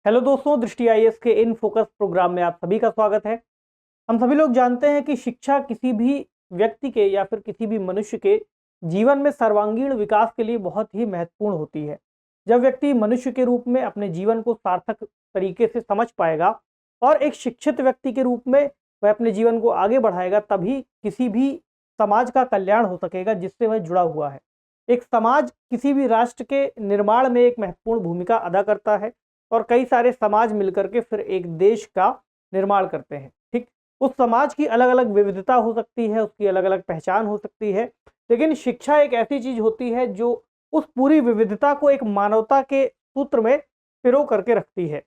Hello दोस्तों, दृष्टि IAS के इन फोकस प्रोग्राम में आप सभी का स्वागत है। हम सभी लोग जानते हैं कि शिक्षा किसी भी व्यक्ति के या फिर किसी भी मनुष्य के जीवन में सर्वांगीण विकास के लिए बहुत ही महत्वपूर्ण होती है। जब व्यक्ति मनुष्य के रूप में अपने जीवन को सार्थक तरीके से समझ पाएगा और एक शिक्षित व्यक्ति के रूप में वह अपने जीवन को आगे बढ़ाएगा, तभी किसी भी समाज का कल्याण हो सकेगा जिससे वह जुड़ा हुआ है। एक समाज किसी भी राष्ट्र के निर्माण में एक महत्वपूर्ण भूमिका अदा करता है और कई सारे समाज मिलकर के फिर एक देश का निर्माण करते हैं। ठीक, उस समाज की अलग अलग विविधता हो सकती है, उसकी अलग अलग पहचान हो सकती है, लेकिन शिक्षा एक ऐसी चीज होती है जो उस पूरी विविधता को एक मानवता के सूत्र में पिरो करके रखती है।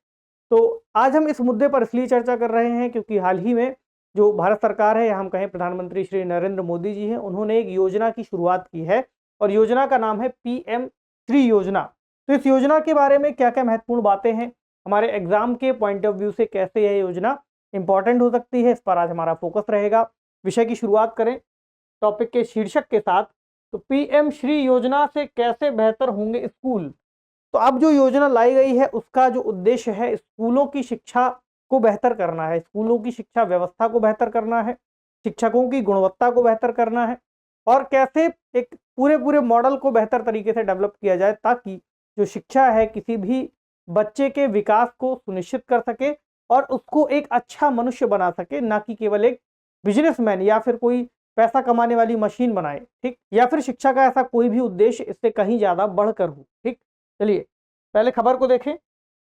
तो आज हम इस मुद्दे पर इसलिए चर्चा कर रहे हैं क्योंकि हाल ही में जो भारत सरकार है या हम कहें प्रधानमंत्री श्री नरेंद्र मोदी जी हैं, उन्होंने एक योजना की शुरुआत की है और योजना का नाम है पीएम श्री योजना। तो इस योजना के बारे में क्या क्या महत्वपूर्ण बातें हैं, हमारे एग्जाम के पॉइंट ऑफ व्यू से कैसे यह योजना इंपॉर्टेंट हो सकती है, इस पर आज हमारा फोकस रहेगा। विषय की शुरुआत करें टॉपिक के शीर्षक के साथ। तो पीएम श्री योजना से कैसे बेहतर होंगे स्कूल। तो अब जो योजना लाई गई है उसका जो उद्देश्य है स्कूलों की शिक्षा को बेहतर करना है, स्कूलों की शिक्षा व्यवस्था को बेहतर करना है, शिक्षकों की गुणवत्ता को बेहतर करना है और कैसे एक पूरे मॉडल को बेहतर तरीके से डेवलप किया जाए ताकि जो शिक्षा है किसी भी बच्चे के विकास को सुनिश्चित कर सके और उसको एक अच्छा मनुष्य बना सके, ना कि केवल एक बिजनेसमैन या फिर कोई पैसा कमाने वाली मशीन बनाए। ठीक, या फिर शिक्षा का ऐसा कोई भी उद्देश्य इससे कहीं ज्यादा बढ़कर हो। ठीक, चलिए पहले खबर को देखें।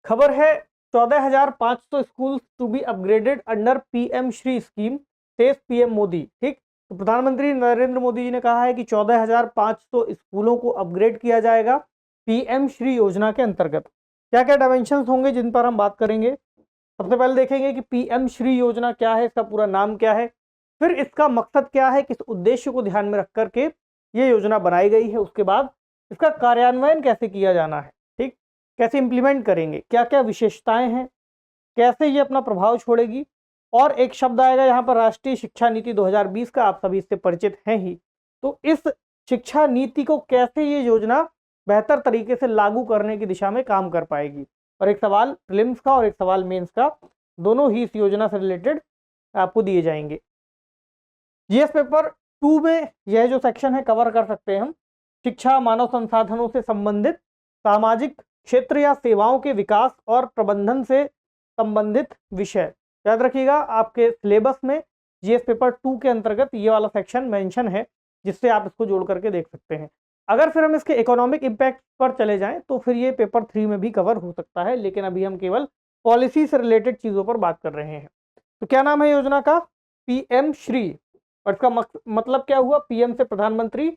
खबर है 14,500 school to be upgraded under PM Shri scheme, says PM Modi. ठीक, तो प्रधानमंत्री नरेंद्र मोदी जी ने कहा है कि 14,500 स्कूलों को अपग्रेड किया जाएगा पीएम श्री योजना के अंतर्गत। क्या क्या डायमेंशंस होंगे जिन पर हम बात करेंगे। सबसे पहले देखेंगे कि पीएम श्री योजना क्या है, इसका पूरा नाम क्या है, फिर इसका मकसद क्या है, किस उद्देश्य को ध्यान में रख करके ये योजना बनाई गई है, उसके बाद इसका कार्यान्वयन कैसे किया जाना है, ठीक, कैसे इंप्लीमेंट करेंगे, क्या क्या विशेषताएं हैं, कैसे ये अपना प्रभाव छोड़ेगी। और एक शब्द आएगा यहाँ पर राष्ट्रीय शिक्षा नीति 2020 का, आप सभी इससे परिचित हैं ही। तो इस शिक्षा नीति को कैसे ये योजना बेहतर तरीके से लागू करने की दिशा में काम कर पाएगी। और एक सवाल प्रीलिम्स का और एक सवाल मेंस का, दोनों ही इस योजना से रिलेटेड आपको दिए जाएंगे। जीएस पेपर 2 में यह जो सेक्शन है कवर कर सकते हैं हम, शिक्षा मानव संसाधनों से संबंधित सामाजिक क्षेत्र या सेवाओं के विकास और प्रबंधन से संबंधित विषय। याद रखिएगा आपके सिलेबस में जीएस पेपर 2 के अंतर्गत ये वाला सेक्शन मेंशन है, जिससे आप इसको जोड़ करके देख सकते हैं। अगर फिर हम इसके इकोनॉमिक इम्पैक्ट पर चले जाएं तो फिर ये पेपर 3 में भी कवर हो सकता है, लेकिन अभी हम केवल पॉलिसी से रिलेटेड चीजों पर बात कर रहे हैं। तो क्या नाम है योजना का, पीएम श्री, और इसका मतलब क्या हुआ, पीएम से प्रधानमंत्री,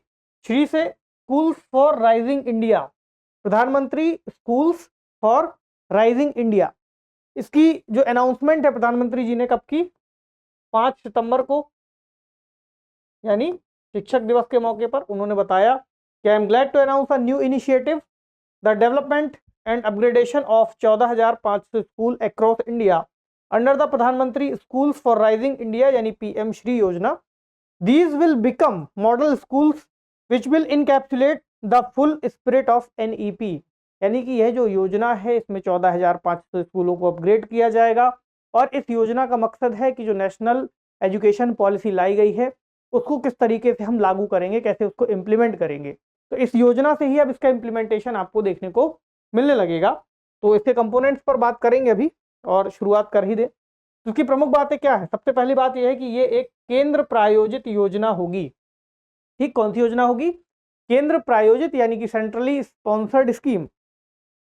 श्री से स्कूल्स फॉर राइजिंग इंडिया, प्रधानमंत्री स्कूल्स फॉर राइजिंग इंडिया। इसकी जो अनाउंसमेंट है प्रधानमंत्री जी ने कब की, 5 सितंबर को, यानी शिक्षक दिवस के मौके पर उन्होंने बताया कि I am glad to announce a new initiative, the development and upgradation of 14,500 school across India under the Pradhanmantri schools for rising India यानी पीएम श्री योजना। These will become model schools which will encapsulate the full spirit of NEP। यानी कि यह जो योजना है इसमें 14,500 स्कूलों को अपग्रेड किया जाएगा और इस योजना का मकसद है कि जो नेशनल एजुकेशन पॉलिसी लाई गई है उसको किस तरीके से हम लागू करेंगे, कैसे उसको इम्प्लीमेंट करेंगे। तो इस योजना से ही अब इसका इम्प्लीमेंटेशन आपको देखने को मिलने लगेगा। तो इसके कंपोनेंट्स पर बात करेंगे अभी और शुरुआत कर ही दे। उसकी प्रमुख बातें क्या है, सबसे पहली बात यह है कि ये एक केंद्र प्रायोजित योजना होगी। ठीक, कौन सी योजना होगी, केंद्र प्रायोजित यानी कि सेंट्रली स्पॉन्सर्ड स्कीम।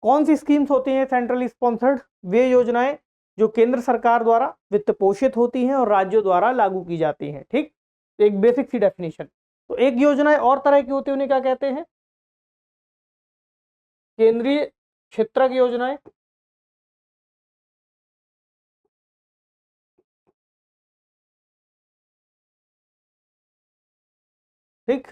कौन सी स्कीम्स होती हैं सेंट्रली स्पॉन्सर्ड, वे योजनाएं जो केंद्र सरकार द्वारा वित्त पोषित होती हैं और राज्यों द्वारा लागू की जाती हैं। ठीक, एक बेसिक सी डेफिनेशन। तो एक योजनाएं और तरह की होती है, उन्हें क्या कहते हैं, केंद्रीय क्षेत्र की योजनाएं। ठीक,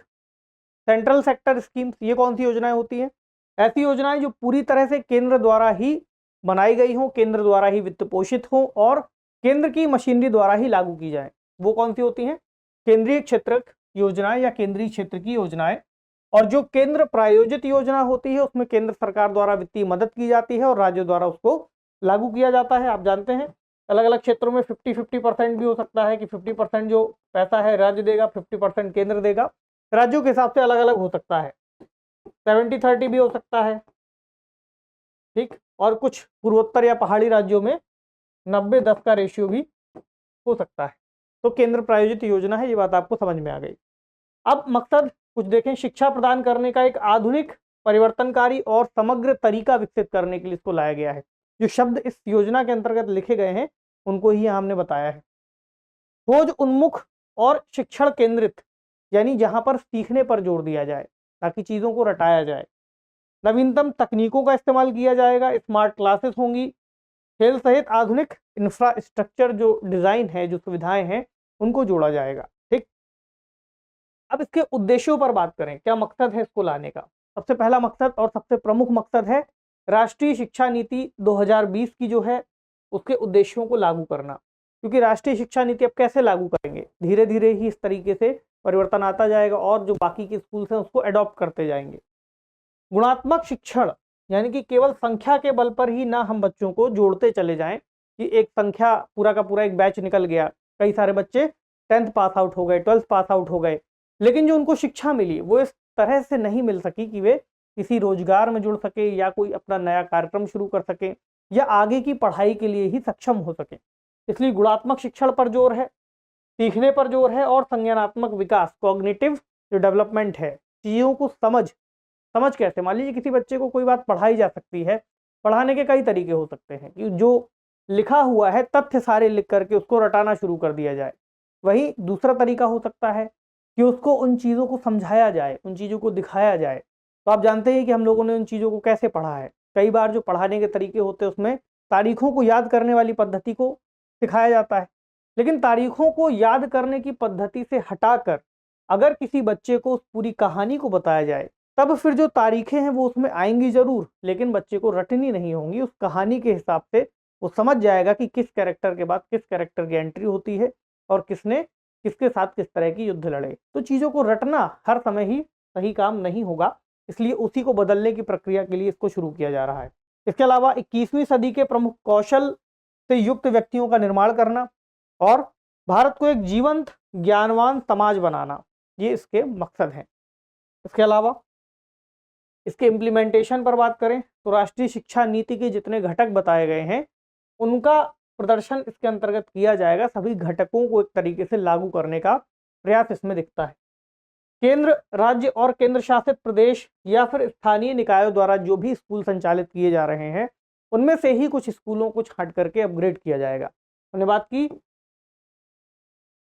सेंट्रल सेक्टर स्कीम्स, ये कौन सी योजनाएं होती हैं, ऐसी योजनाएं जो पूरी तरह से केंद्र द्वारा ही बनाई गई हों, केंद्र द्वारा ही वित्त पोषित हों और केंद्र की मशीनरी द्वारा ही लागू की जाए। वो कौन सी होती हैं, केंद्रीय क्षेत्र योजनाएं या केंद्रीय क्षेत्र की योजनाएं। और जो केंद्र प्रायोजित योजना होती है उसमें केंद्र सरकार द्वारा वित्तीय मदद की जाती है और राज्यों द्वारा उसको लागू किया जाता है। आप जानते हैं अलग अलग क्षेत्रों में 50-50% भी हो सकता है कि 50% जो पैसा है राज्य देगा, 50% केंद्र देगा। राज्यों के हिसाब से अलग अलग हो सकता है, 70-30 भी हो सकता है, ठीक। और कुछ पूर्वोत्तर या पहाड़ी राज्यों में 90-10 का रेशियो भी हो सकता है। तो केंद्र प्रायोजित योजना है, ये बात आपको समझ में आ गई। अब मकसद कुछ देखें, शिक्षा प्रदान करने का एक आधुनिक, परिवर्तनकारी और समग्र तरीका विकसित करने के लिए इसको लाया गया है। जो शब्द इस योजना के अंतर्गत लिखे गए हैं उनको ही हमने बताया है। खोज उन्मुख और शिक्षण केंद्रित, यानी जहां पर सीखने पर जोर दिया जाए ताकि चीजों को रटाया जाए। नवीनतम तकनीकों का इस्तेमाल किया जाएगा, स्मार्ट क्लासेस होंगी, खेल सहित आधुनिक इंफ्रास्ट्रक्चर जो डिजाइन है, जो सुविधाएं हैं, उनको जोड़ा जाएगा, ठीक। अब इसके उद्देश्यों पर बात करें, क्या मकसद है इसको लाने का। सबसे पहला मकसद और सबसे प्रमुख मकसद है राष्ट्रीय शिक्षा नीति 2020 की जो है उसके उद्देश्यों को लागू करना। क्योंकि राष्ट्रीय शिक्षा नीति अब कैसे लागू करेंगे, धीरे धीरे ही इस तरीके से परिवर्तन आता जाएगा और जो बाकी के स्कूल हैं उसको अडॉप्ट करते जाएंगे। गुणात्मक शिक्षण, यानी कि केवल संख्या के बल पर ही ना हम बच्चों को जोड़ते चले जाएं कि एक संख्या पूरा का पूरा एक बैच निकल गया, कई सारे बच्चे 10th पास आउट हो गए, 12th पास आउट हो गए, लेकिन जो उनको शिक्षा मिली वो इस तरह से नहीं मिल सकी कि वे किसी रोजगार में जुड़ सके या कोई अपना नया कार्यक्रम शुरू कर सके या आगे की पढ़ाई के लिए ही सक्षम हो सके। इसलिए गुणात्मक शिक्षण पर जोर है, सीखने पर जोर है और संज्ञानात्मक विकास, कॉग्निटिव जो डेवलपमेंट है, चीजों को समझ कैसे, मान लीजिए किसी बच्चे को कोई बात पढ़ाई जा सकती है, पढ़ाने के कई तरीके हो सकते हैं कि जो लिखा हुआ है तथ्य सारे लिख करके उसको रटाना शुरू कर दिया जाए। वही दूसरा तरीका हो सकता है कि उसको उन चीज़ों को समझाया जाए, उन चीज़ों को दिखाया जाए। तो आप जानते हैं कि हम लोगों ने उन चीज़ों को कैसे पढ़ा है। कई बार जो पढ़ाने के तरीके होते हैं उसमें तारीखों को याद करने वाली पद्धति को सिखाया जाता है, लेकिन तारीखों को याद करने की पद्धति से हटाकर अगर किसी बच्चे को उस पूरी कहानी को बताया जाए तब फिर जो तारीखें हैं वो उसमें आएंगी जरूर, लेकिन बच्चे को रटनी नहीं होंगी। उस कहानी के हिसाब से वो समझ जाएगा कि किस कैरेक्टर के बाद किस कैरेक्टर की एंट्री होती है और किसने किसके साथ किस तरह की युद्ध लड़े। तो चीज़ों को रटना हर समय ही सही काम नहीं होगा, इसलिए उसी को बदलने की प्रक्रिया के लिए इसको शुरू किया जा रहा है। इसके अलावा 21वीं सदी के प्रमुख कौशल से युक्त व्यक्तियों का निर्माण करना और भारत को एक जीवंत ज्ञानवान समाज बनाना, ये इसके मकसद हैं। इसके अलावा इसके इम्प्लीमेंटेशन पर बात करें तो राष्ट्रीय शिक्षा नीति के जितने घटक बताए गए हैं उनका प्रदर्शन इसके अंतर्गत किया जाएगा। सभी घटकों को एक तरीके से लागू करने का प्रयास इसमें दिखता है। केंद्र, राज्य और केंद्र शासित प्रदेश या फिर स्थानीय निकायों द्वारा जो भी स्कूल संचालित किए जा रहे हैं उनमें से ही कुछ स्कूलों को छांट करके अपग्रेड किया जाएगा। हमने बात की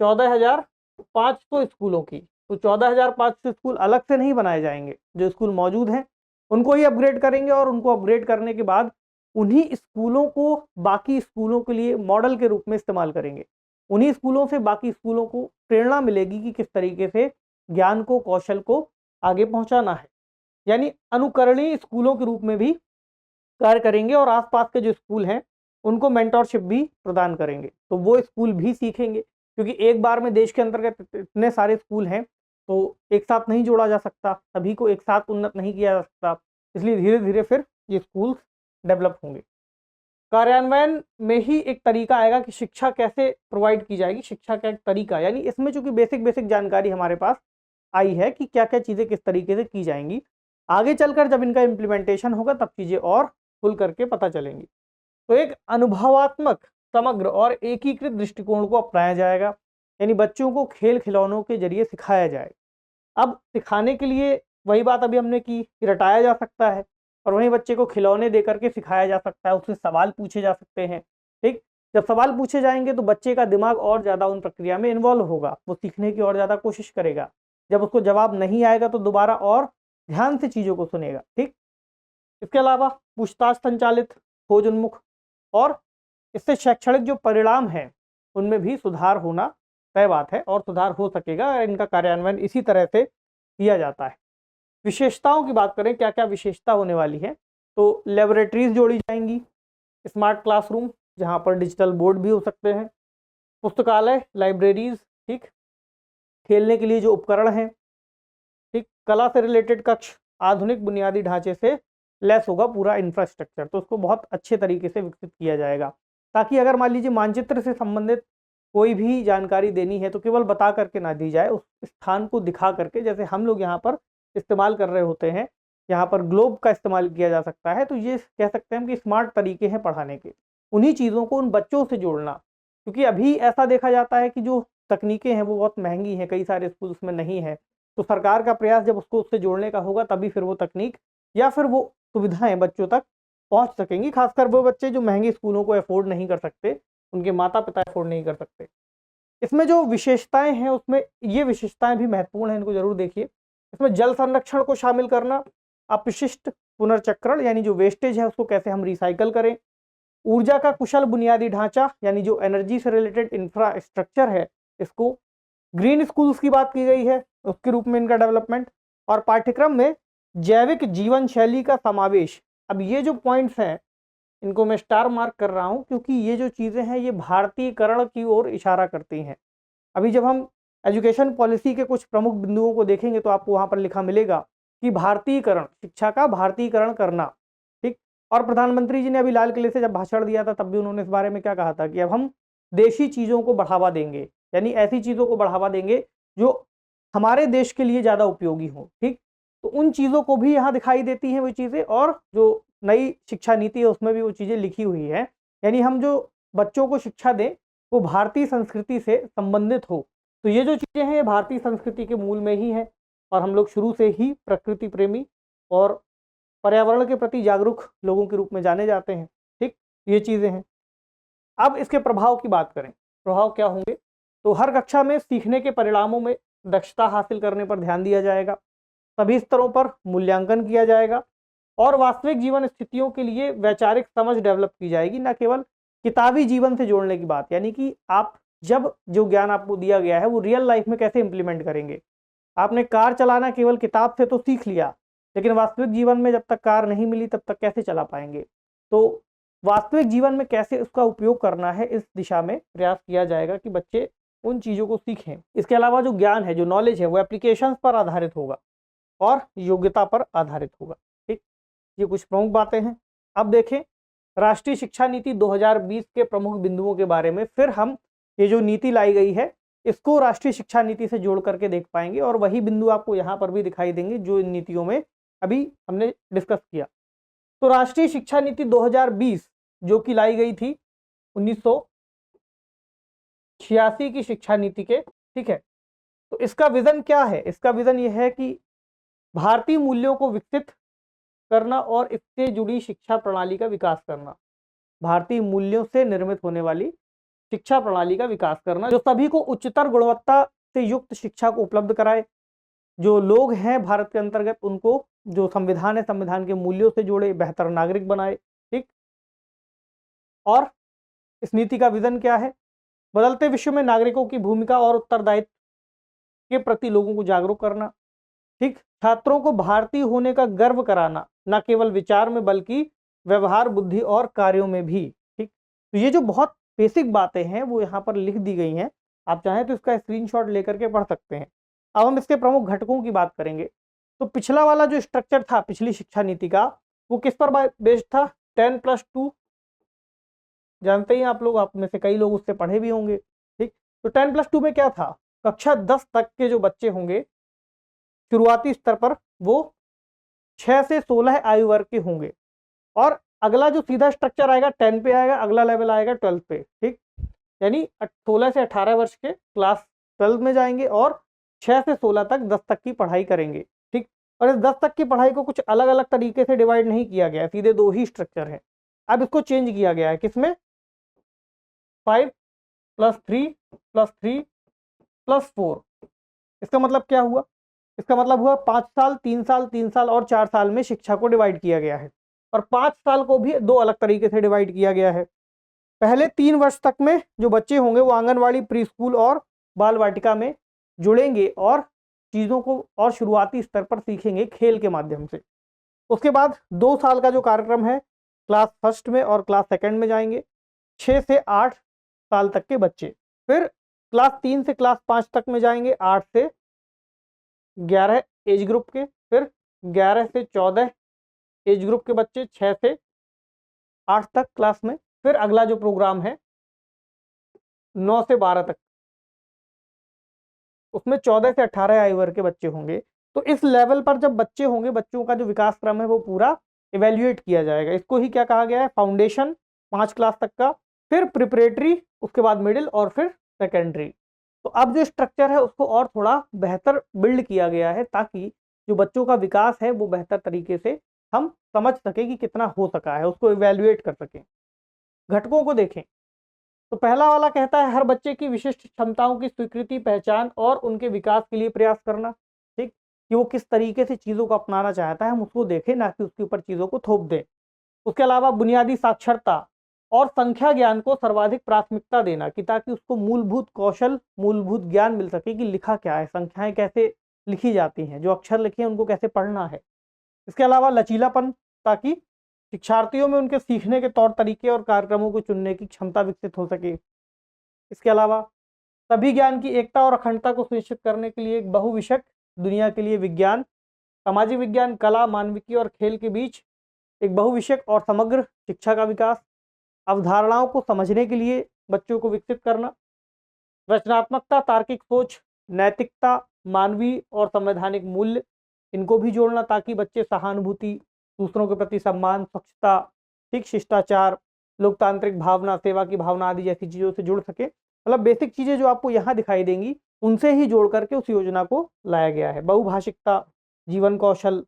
14,500 स्कूलों की, तो 14,500 स्कूल अलग से नहीं बनाए जाएंगे। जो स्कूल मौजूद हैं उनको ही अपग्रेड करेंगे और उनको अपग्रेड करने के बाद उन्हीं स्कूलों को बाकी स्कूलों के लिए मॉडल के रूप में इस्तेमाल करेंगे। उन्हीं स्कूलों से बाकी स्कूलों को प्रेरणा मिलेगी कि किस तरीके से ज्ञान को, कौशल को आगे पहुंचाना है। यानी अनुकरणीय स्कूलों के रूप में भी कार्य करेंगे और आसपास के जो स्कूल हैं उनको मेंटरशिप भी प्रदान करेंगे, तो वो स्कूल भी सीखेंगे। क्योंकि एक बार में देश के अंतर्गत इतने सारे स्कूल हैं तो एक साथ नहीं जोड़ा जा सकता, सभी को एक साथ उन्नत नहीं किया जा सकता, इसलिए धीरे धीरे फिर ये स्कूल डेवलप होंगे। कार्यान्वयन में ही एक तरीका आएगा कि शिक्षा कैसे प्रोवाइड की जाएगी, शिक्षा का एक तरीका, यानी इसमें चूंकि बेसिक जानकारी हमारे पास आई है कि क्या क्या चीज़ें किस तरीके से की जाएंगी, आगे चलकर जब इनका इम्प्लीमेंटेशन होगा तब चीज़ें और खुल करके पता चलेंगी। तो एक अनुभवात्मक, समग्र और एकीकृत दृष्टिकोण को अपनाया जाएगा, यानी बच्चों को खेल खिलौनों के जरिए सिखाया जाए। अब सिखाने के लिए वही बात अभी हमने की कि रटाया जा सकता है और वहीं बच्चे को खिलौने दे करके सिखाया जा सकता है, उससे सवाल पूछे जा सकते हैं, ठीक। जब सवाल पूछे जाएंगे तो बच्चे का दिमाग और ज़्यादा उन प्रक्रिया में इन्वॉल्व होगा, वो सीखने की और ज़्यादा कोशिश करेगा। जब उसको जवाब नहीं आएगा तो दोबारा और ध्यान से चीज़ों को सुनेगा, ठीक। इसके अलावा पूछताछ संचालित, खोज उन्मुख और इससे शैक्षणिक जो परिणाम हैं उनमें भी सुधार होना तय बात है और सुधार हो सकेगा। इनका कार्यान्वयन इसी तरह से किया जाता है। विशेषताओं की बात करें, क्या क्या विशेषता होने वाली है, तो लेबोरेटरीज जोड़ी जाएंगी, स्मार्ट क्लासरूम जहां पर डिजिटल बोर्ड भी हो सकते हैं, पुस्तकालय, लाइब्रेरीज, ठीक, खेलने के लिए जो उपकरण हैं, ठीक, कला से रिलेटेड कक्ष आधुनिक बुनियादी ढांचे से लेस होगा पूरा इंफ्रास्ट्रक्चर, तो उसको बहुत अच्छे तरीके से विकसित किया जाएगा, ताकि अगर मान लीजिए मानचित्र से संबंधित कोई भी जानकारी देनी है तो केवल बता करके ना दी जाए, उस स्थान को दिखा करके, जैसे हम लोग यहाँ पर इस्तेमाल कर रहे होते हैं, यहाँ पर ग्लोब का इस्तेमाल किया जा सकता है, तो ये कह सकते हैं कि स्मार्ट तरीके हैं पढ़ाने के। उन्हीं चीज़ों को उन बच्चों से जोड़ना, क्योंकि अभी ऐसा देखा जाता है कि जो तकनीकें हैं वो बहुत महंगी हैं, कई सारे स्कूल्स में नहीं है, तो सरकार का प्रयास जब उसको उससे जोड़ने का होगा तभी फिर वो तकनीक या फिर वो सुविधाएं बच्चों तक पहुंच सकेंगी, खासकर वो बच्चे जो महंगे स्कूलों को अफोर्ड नहीं कर सकते, उनके माता पिता अफोर्ड नहीं कर सकते। इसमें जो विशेषताएं हैं उसमें ये विशेषताएं भी महत्वपूर्ण हैं, इनको जरूर देखिए। इसमें जल संरक्षण को शामिल करना, अपशिष्ट पुनर्चक्रण यानी जो वेस्टेज है उसको कैसे हम रिसाइकल करें, ऊर्जा का कुशल बुनियादी ढांचा यानी जो एनर्जी से रिलेटेड इंफ्रास्ट्रक्चर है, इसको ग्रीन स्कूल्स की बात की गई है उसके रूप में इनका डेवलपमेंट, और पाठ्यक्रम में जैविक जीवन शैली का समावेश। अब ये जो पॉइंट्स हैं इनको मैं स्टार मार्क कर रहा हूं, क्योंकि ये जो चीज़ें हैं ये भारतीयकरण की ओर इशारा करती हैं। अभी जब हम एजुकेशन पॉलिसी के कुछ प्रमुख बिंदुओं को देखेंगे तो आपको वहां पर लिखा मिलेगा कि भारतीयकरण, शिक्षा का भारतीयकरण करना, ठीक। और प्रधानमंत्री जी ने अभी लाल किले से जब भाषण दिया था तब भी उन्होंने इस बारे में क्या कहा था कि अब हम देशी चीज़ों को बढ़ावा देंगे, यानी ऐसी चीज़ों को बढ़ावा देंगे जो हमारे देश के लिए ज़्यादा उपयोगी हो, ठीक। तो उन चीज़ों को भी यहाँ दिखाई देती हैं वो चीज़ें, और जो नई शिक्षा नीति है उसमें भी वो चीज़ें लिखी हुई है, यानी हम जो बच्चों को शिक्षा दें वो भारतीय संस्कृति से संबंधित हो। तो ये जो चीज़ें हैं ये भारतीय संस्कृति के मूल में ही है, और हम लोग शुरू से ही प्रकृति प्रेमी और पर्यावरण के प्रति जागरूक लोगों के रूप में जाने जाते हैं, ठीक। ये चीज़ें हैं। अब इसके प्रभाव की बात करें, प्रभाव क्या होंगे, तो हर कक्षा में सीखने के परिणामों में दक्षता हासिल करने पर ध्यान दिया जाएगा, सभी स्तरों पर मूल्यांकन किया जाएगा, और वास्तविक जीवन स्थितियों के लिए वैचारिक समझ डेवलप की जाएगी, न केवल किताबी जीवन से जोड़ने की बात, यानी कि आप जब जो ज्ञान आपको दिया गया है वो रियल लाइफ में कैसे इंप्लीमेंट करेंगे। आपने कार चलाना केवल किताब से तो सीख लिया, लेकिन वास्तविक जीवन में जब तक कार नहीं मिली तब तक कैसे चला पाएंगे। तो वास्तविक जीवन में कैसे उसका उपयोग करना है, इस दिशा में प्रयास किया जाएगा कि बच्चे उन चीज़ों को सीखें। इसके अलावा जो ज्ञान है, जो नॉलेज है, वो एप्लीकेशंस पर आधारित होगा और योग्यता पर आधारित होगा, ठीक। ये कुछ प्रमुख बातें हैं। अब देखें राष्ट्रीय शिक्षा नीति 2020 के प्रमुख बिंदुओं के बारे में, फिर हम ये जो नीति लाई गई है इसको राष्ट्रीय शिक्षा नीति से जोड़ करके देख पाएंगे, और वही बिंदु आपको यहाँ पर भी दिखाई देंगे जो इन नीतियों में अभी हमने डिस्कस किया। तो राष्ट्रीय शिक्षा नीति 2020 जो कि लाई गई थी 1986 की शिक्षा नीति के, ठीक है। तो इसका विजन क्या है, इसका विजन यह है कि भारतीय मूल्यों को विकसित करना और इससे जुड़ी शिक्षा प्रणाली का विकास करना, भारतीय मूल्यों से निर्मित होने वाली शिक्षा प्रणाली का विकास करना, जो सभी को उच्चतर गुणवत्ता से युक्त शिक्षा को उपलब्ध कराए, जो लोग हैं भारत के अंतर्गत उनको जो संविधान है संविधान के मूल्यों से जोड़े, बेहतर नागरिक बनाए, ठीक। और इस नीति का विजन क्या है, बदलते विश्व में नागरिकों की भूमिका और उत्तरदायित्व के प्रति लोगों को जागरूक करना, ठीक। छात्रों को भारतीय होने का गर्व कराना, न केवल विचार में बल्कि व्यवहार, बुद्धि और कार्यों में भी, ठीक। तो ये जो बहुत बेसिक बातें हैं वो यहाँ पर लिख दी गई हैं, आप चाहें तो इसका स्क्रीनशॉट लेकर के पढ़ सकते हैं। अब हम इसके प्रमुख घटकों की बात करेंगे। तो पिछला वाला जो स्ट्रक्चर था पिछली शिक्षा नीति का, वो किस पर बेस्ड था, 10+2, जानते ही आप लोग, आप में से कई लोग उससे पढ़े भी होंगे, ठीक। तो 10+2 में क्या था, कक्षा 10 तक के जो बच्चे होंगे शुरुआती स्तर पर वो 6 से 16 आयु वर्ग के होंगे, और अगला जो सीधा स्ट्रक्चर आएगा 10 पे आएगा, अगला लेवल आएगा 12 पे, ठीक। यानी 16 से 18 वर्ष के क्लास 12 में जाएंगे और 6 से 16 तक 10 तक की पढ़ाई करेंगे, ठीक। और इस 10 तक की पढ़ाई को कुछ अलग अलग तरीके से डिवाइड नहीं किया गया है, सीधे 2 ही स्ट्रक्चर है। अब इसको चेंज किया गया है, किसमें, 5+3+3+4। इसका मतलब क्या हुआ, इसका मतलब हुआ 5 साल, 3 साल, 3 साल और 4 साल में शिक्षा को डिवाइड किया गया है, और 5 साल को भी 2 अलग तरीके से डिवाइड किया गया है। पहले 3 वर्ष तक में जो बच्चे होंगे वो आंगनवाड़ी, प्री स्कूल और बाल वाटिका में जुड़ेंगे और चीज़ों को और शुरुआती स्तर पर सीखेंगे खेल के माध्यम से। उसके बाद 2 साल का जो कार्यक्रम है, क्लास फर्स्ट में और क्लास सेकंड में जाएंगे 6 से 8 साल तक के बच्चे। फिर क्लास 3 से क्लास 5 तक में जाएंगे 8 से 11 एज ग्रुप के, फिर 11 से 14 एज ग्रुप के बच्चे 6 से 8 तक क्लास में। फिर अगला जो प्रोग्राम है 9 से 12 तक, उसमें 14 से 18 आयु वर्ग के बच्चे होंगे। तो इस लेवल पर जब बच्चे होंगे, बच्चों का जो विकास क्रम है वो पूरा इवेल्युएट किया जाएगा। इसको ही क्या कहा गया है, फाउंडेशन 5 क्लास तक का, फिर प्रिपरेटरी, उसके बाद मिडिल और फिर सेकेंडरी। तो अब जो स्ट्रक्चर है उसको और थोड़ा बेहतर बिल्ड किया गया है, ताकि जो बच्चों का विकास है वो बेहतर तरीके से हम समझ सके कि कितना हो सका है, उसको इवेल्युएट कर सकें। घटकों को देखें तो पहला वाला कहता है हर बच्चे की विशिष्ट क्षमताओं की स्वीकृति, पहचान और उनके विकास के लिए प्रयास करना। ठीक, कि वो किस तरीके से चीज़ों को अपनाना चाहता है, हम उसको देखें, ना कि उसके ऊपर चीज़ों को थोप दें। उसके अलावा बुनियादी साक्षरता और संख्या ज्ञान को सर्वाधिक प्राथमिकता देना, कि ताकि उसको मूलभूत कौशल, मूलभूत ज्ञान मिल सके कि लिखा क्या है, संख्याएं कैसे लिखी जाती हैं, जो अक्षर लिखे हैं उनको कैसे पढ़ना है। इसके अलावा लचीलापन, ताकि शिक्षार्थियों में उनके सीखने के तौर तरीके और कार्यक्रमों को चुनने की क्षमता विकसित हो सके। इसके अलावा सभी ज्ञान की एकता और अखंडता को सुनिश्चित करने के लिए एक बहुविषयक दुनिया के लिए विज्ञान, सामाजिक विज्ञान, कला, मानविकी और खेल के बीच एक बहुविषयक और समग्र शिक्षा का विकास, अवधारणाओं को समझने के लिए बच्चों को विकसित करना, रचनात्मकता, तार्किक सोच, नैतिकता, मानवीय और संवैधानिक मूल्य, इनको भी जोड़ना, ताकि बच्चे सहानुभूति, दूसरों के प्रति सम्मान, स्वच्छता, ठीक, शिष्टाचार, लोकतांत्रिक भावना, सेवा की भावना आदि जैसी चीज़ों से जुड़ सके। मतलब बेसिक चीज़ें जो आपको यहाँ दिखाई देंगी उनसे ही जोड़ करके उस योजना को लाया गया है। बहुभाषिकता, जीवन कौशल,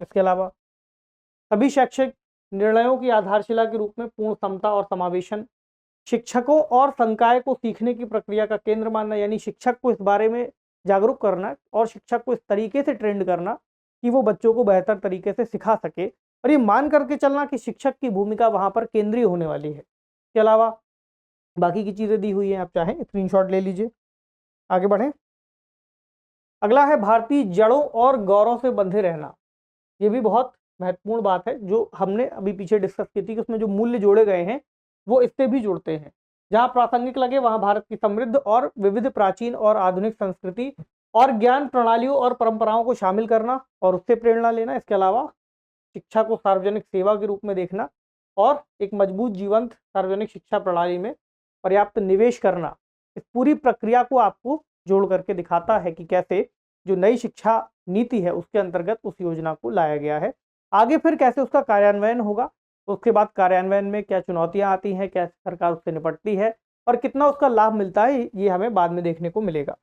इसके अलावा सभी शैक्षिक निर्णयों की आधारशिला के रूप में पूर्ण समता और समावेशन, शिक्षकों और संकाय को सीखने की प्रक्रिया का केंद्र मानना, यानी शिक्षक को इस बारे में जागरूक करना और शिक्षक को इस तरीके से ट्रेंड करना कि वो बच्चों को बेहतर तरीके से सिखा सके, और ये मान करके चलना कि शिक्षक की भूमिका वहाँ पर केंद्रीय होने वाली है। इसके अलावा बाकी की चीज़ें दी हुई हैं, आप चाहें स्क्रीनशॉट ले लीजिए। आगे बढ़ें। अगला है भारतीय जड़ों और गौरव से बंधे रहना। ये भी बहुत महत्वपूर्ण बात है, जो हमने अभी पीछे डिस्कस की थी कि उसमें जो मूल्य जोड़े गए हैं वो इससे भी जुड़ते हैं। जहाँ प्रासंगिक लगे वहाँ भारत की समृद्ध और विविध प्राचीन और आधुनिक संस्कृति और ज्ञान प्रणालियों और परंपराओं को शामिल करना और उससे प्रेरणा लेना। इसके अलावा शिक्षा को सार्वजनिक सेवा के रूप में देखना और एक मजबूत जीवंत सार्वजनिक शिक्षा प्रणाली में पर्याप्त निवेश करना। इस पूरी प्रक्रिया को आपको जोड़ करके दिखाता है कि कैसे जो नई शिक्षा नीति है उसके अंतर्गत उस योजना को लाया गया है। आगे फिर कैसे उसका कार्यान्वयन होगा, उसके बाद कार्यान्वयन में क्या चुनौतियां आती हैं, कैसे सरकार उससे निपटती है और कितना उसका लाभ मिलता है, ये हमें बाद में देखने को मिलेगा।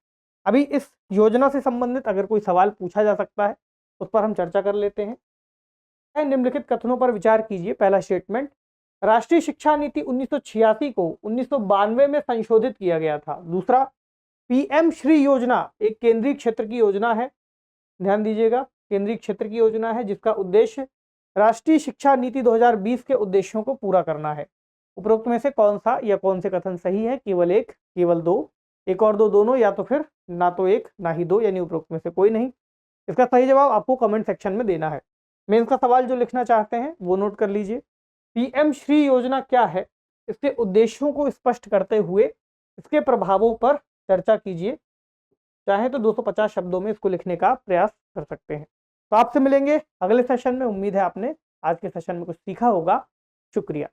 अभी इस योजना से संबंधित अगर कोई सवाल पूछा जा सकता है उस पर हम चर्चा कर लेते हैं। निम्नलिखित कथनों पर विचार कीजिए। पहला स्टेटमेंट, राष्ट्रीय शिक्षा नीति 1986 को 1992 में संशोधित किया गया था। दूसरा, पीएम श्री योजना एक केंद्रीय क्षेत्र की योजना है, ध्यान दीजिएगा, केंद्रीय क्षेत्र की योजना है जिसका उद्देश्य राष्ट्रीय शिक्षा नीति 2020 के उद्देश्यों को पूरा करना है। उपरोक्त में से कौन सा या कौन से कथन सही है? केवल एक, केवल दो, एक और दो, दोनों, या तो फिर ना तो एक ना ही दो, यानी उपरोक्त में से कोई नहीं। इसका सही जवाब आपको कमेंट सेक्शन में देना है। मेंस का सवाल जो लिखना चाहते हैं वो नोट कर लीजिए। पीएम श्री योजना क्या है, इसके उद्देश्यों को स्पष्ट करते हुए इसके प्रभावों पर चर्चा कीजिए। चाहे तो 250 शब्दों में इसको लिखने का प्रयास कर सकते हैं। तो आपसे मिलेंगे अगले सेशन में। उम्मीद है आपने आज के सेशन में कुछ सीखा होगा। शुक्रिया।